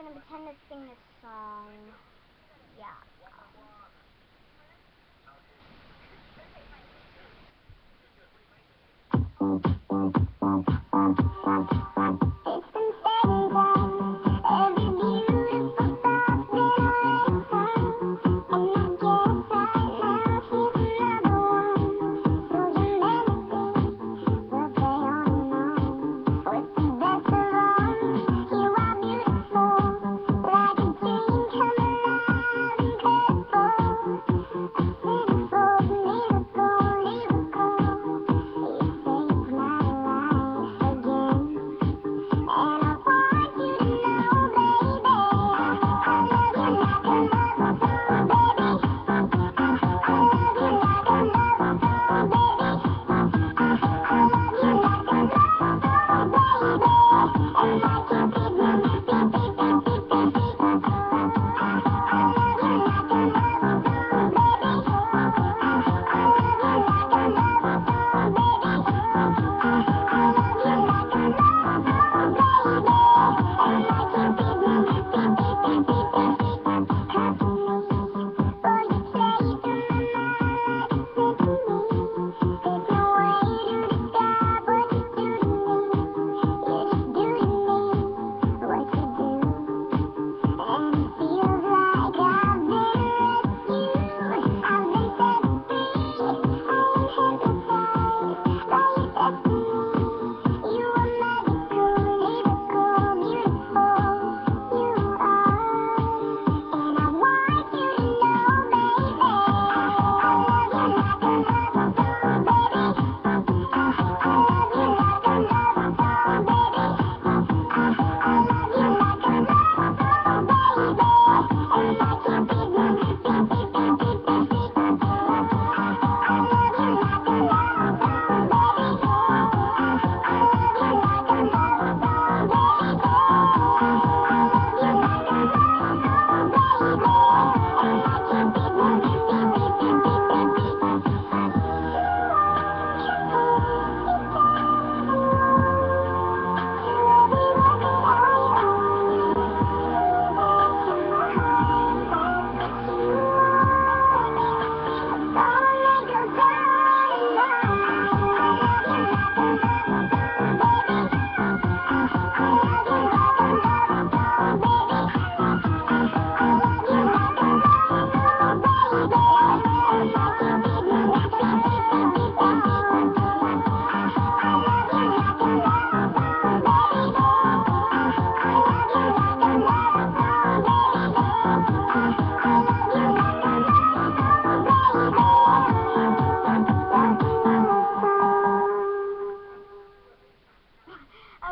gonna pretend to sing this song. Yeah.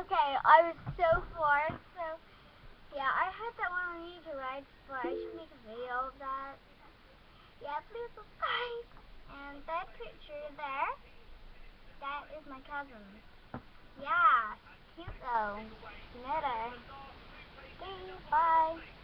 Okay, I was so floored. So, yeah, I had that one on YouTube, right? But I should make a video of that. Yeah, please subscribe. And that picture there, that is my cousin. Yeah, cute though. She met her. Okay, bye.